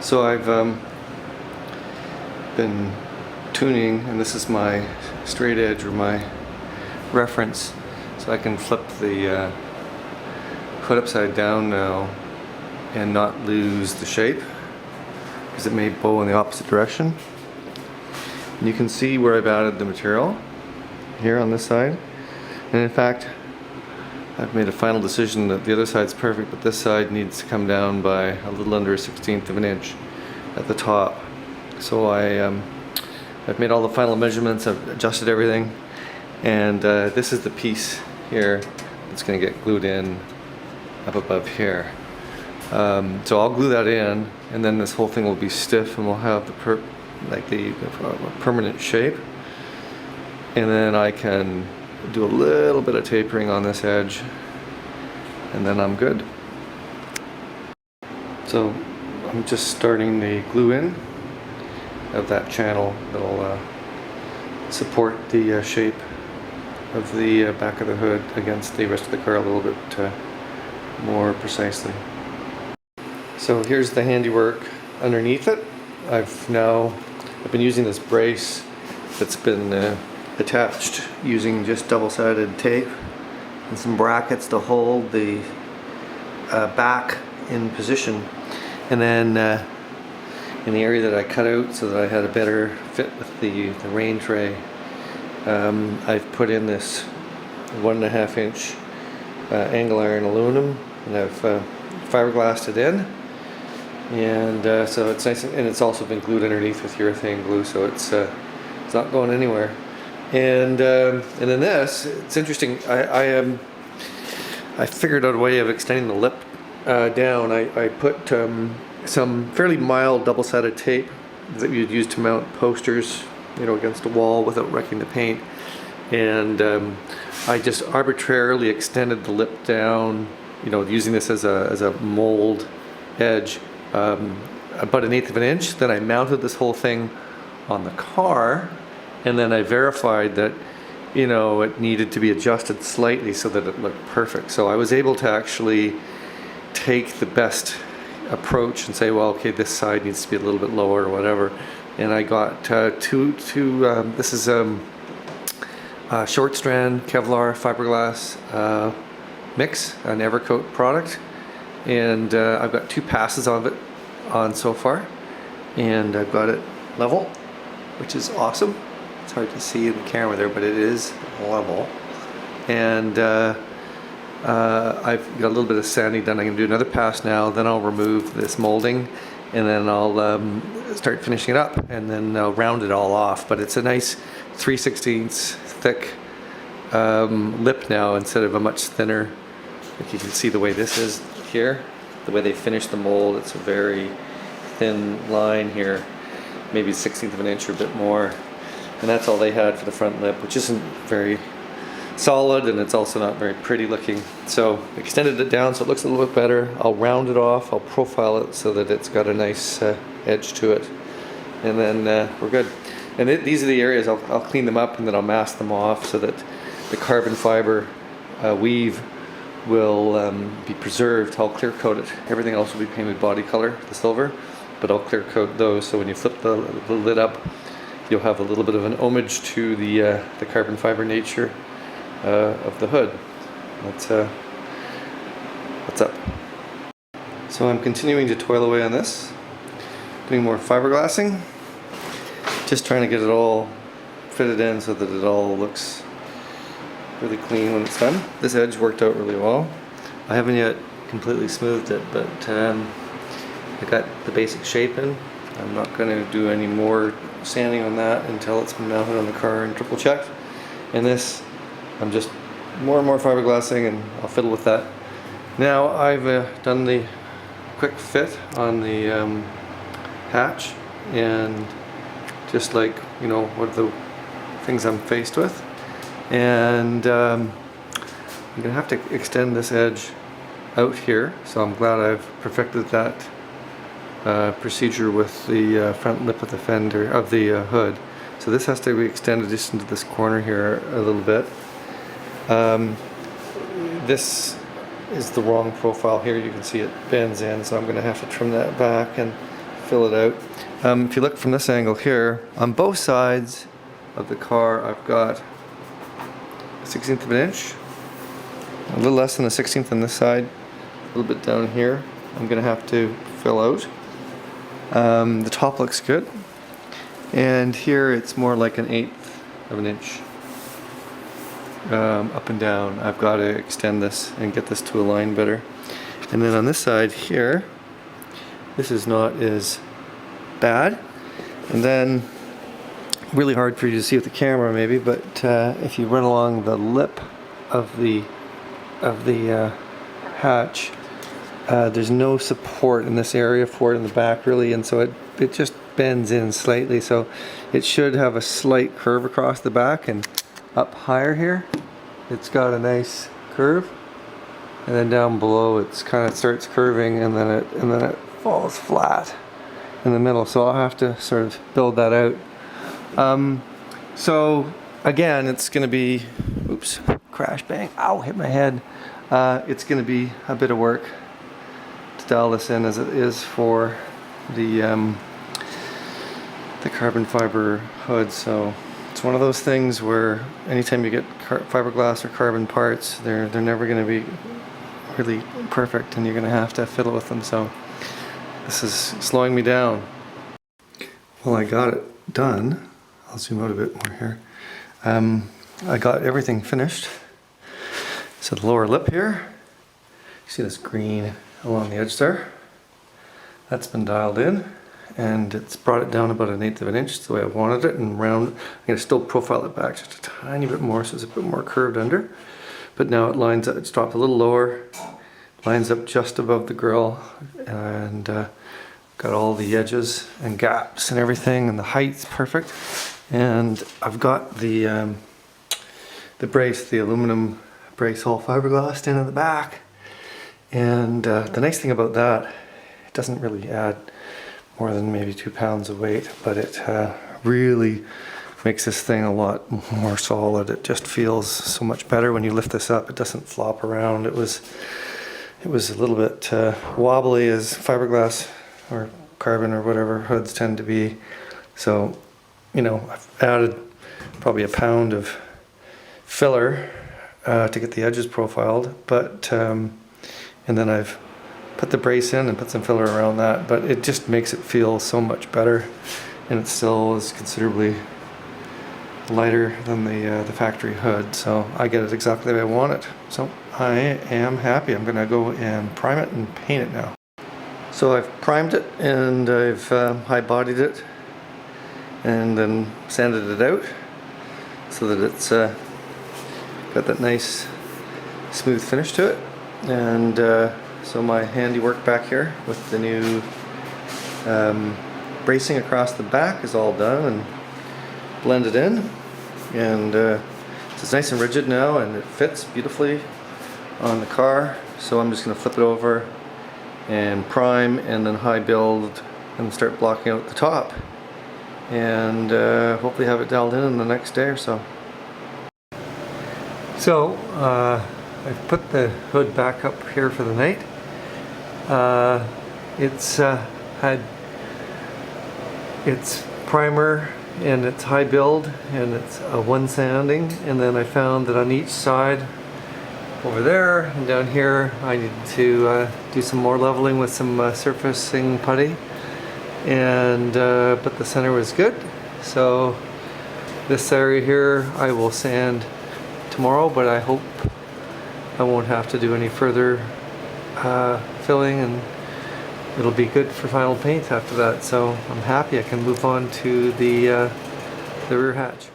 So I've been tuning, and this is my straight edge or my reference, so I can flip the hood upside down now and not lose the shape, because it may bow in the opposite direction. And you can see where I've added the material here on this side, and in fact I've made a final decision that the other side's perfect, but this side needs to come down by a little under 1/16 of an inch at the top. So I've made all the final measurements, I've adjusted everything, and this is the piece here that's going to get glued in up above here. So I'll glue that in, and then this whole thing will be stiff, and we'll have the permanent shape. And then I can do a little bit of tapering on this edge, and then I'm good. So I'm just starting the glue in of that channel that'll support the shape of the back of the hood against the rest of the car a little bit more precisely. So here's the handiwork underneath it. I've been using this brace that's been attached using just double-sided tape and some brackets to hold the back in position, and then in the area that I cut out so that I had a better fit with the rain tray, I've put in this 1.5 inch angle iron aluminum, and I've fiberglassed it in, and so it's nice, and it's also been glued underneath with urethane glue, so it's not going anywhere. And then this, it's interesting. I figured out a way of extending the lip down. I put some fairly mild double-sided tape that you'd use to mount posters, against a wall without wrecking the paint. And I just arbitrarily extended the lip down, using this as a mold edge, about 1/8 of an inch. Then I mounted this whole thing on the car, and then I verified that it needed to be adjusted slightly so that it looked perfect. So I was able to actually take the best approach and say, well, okay, this side needs to be a little bit lower or whatever. And I got this is short strand Kevlar fiberglass mix, an Evercoat product, and I've got 2 passes of it on so far, and I've got it level, which is awesome. It's hard to see in the camera there, but it is level. And I've got a little bit of sanding done. I'm going to do another pass now, then I'll remove this molding, and then I'll start finishing it up, and then I'll round it all off. But it's a nice 3/16 thick lip now, instead of a much thinner. Like you can see the way this is here, the way they finish the mold, it's a very thin line here, maybe 1/16 of an inch or a bit more. And that's all they had for the front lip, which isn't very solid, and it's also not very pretty looking. So extended it down so it looks a little bit better. I'll round it off, I'll profile it so that it's got a nice edge to it, and then we're good. And these are the areas I'll clean them up, and then I'll mask them off so that the carbon fiber weave will be preserved. I'll clear coat it. Everything else will be painted body color, the silver, but I'll clear coat those, so when you flip the lid up, you'll have a little bit of an homage to the carbon fiber nature of the hood. That's what's up. So I'm continuing to toil away on this, doing more fiberglassing, just trying to get it all fitted in so that it all looks really clean when it's done. This edge worked out really well. I haven't yet completely smoothed it, but I got the basic shape in. I'm not going to do any more sanding on that until it's been mounted on the car and triple checked. And this, I'm just more and more fiberglassing, and I'll fiddle with that. Now I've done the quick fit on the hatch, and just like, what are the things I'm faced with. And I'm going to have to extend this edge out here, so I'm glad I've perfected that procedure with the front lip of the fender of the hood. So this has to be extended just into this corner here a little bit. This is the wrong profile here. You can see it bends in, so I'm going to have to trim that back and fill it out. If you look from this angle here, on both sides of the car I've got a 1/16 of an inch, a little less than a 1/16 on this side, a little bit down here I'm gonna have to fill out. The top looks good, and here it's more like an 1/8 of an inch up and down. I've got to extend this and get this to align better. And then on this side here, this is not as bad. And then, really hard for you to see with the camera maybe, but if you run along the lip of the hatch, there's no support in this area for it in the back really, and so it just bends in slightly, so it should have a slight curve across the back, and up higher here it's got a nice curve, and then down below it's kind of starts curving, and then it falls flat in the middle, so I'll have to sort of build that out. So again, it's going to be, oops, crash bang, ow, hit my head. It's going to be a bit of work to dial this in, as it is for the carbon fiber hood. So it's one of those things where anytime you get fiberglass or carbon parts, they're never going to be really perfect, and you're going to have to fiddle with them. So this is slowing me down. Well, I got it done. I'll zoom out a bit more here. I got everything finished. So the lower lip here, you see this green along the edge there, that's been dialed in, and it's brought it down about 1/8 of an inch. It's the way I wanted it, and round. I'm going to still profile it back just a tiny bit more, so it's a bit more curved under, but now it lines up, it's dropped a little lower, lines up just above the grill, and got all the edges and gaps and everything, and the height's perfect. And I've got the brace, the aluminum brace, all fiberglass in the back, and the nice thing about that, it doesn't really add more than maybe 2 pounds of weight, but it really makes this thing a lot more solid. It just feels so much better when you lift this up. It doesn't flop around. It was a little bit wobbly, as fiberglass or carbon or whatever hoods tend to be. So, you know, I've added probably 1 pound of filler to get the edges profiled, but and then I've put the brace in and put some filler around that, but it just makes it feel so much better, and it still is considerably lighter than the factory hood, so I get it exactly the way I want it. So I am happy. I'm gonna go and prime it and paint it now. So I've primed it, and I've high bodied it, and then sanded it out so that it's got that nice smooth finish to it. And so my handiwork back here with the new bracing across the back is all done and blended in, and so it's nice and rigid now, and it fits beautifully on the car. So I'm just going to flip it over and prime, and then high build and start blocking out the top, and hopefully have it dialed in the next day or so. So I've put the hood back up here for the night. It's had its primer and its high build and its one sanding, and then I found that on each side over there and down here I needed to do some more leveling with some surfacing putty, and but the center was good. So this area here I will sand tomorrow, but I hope I won't have to do any further filling, and it'll be good for final paint after that. So I'm happy I can move on to the rear hatch.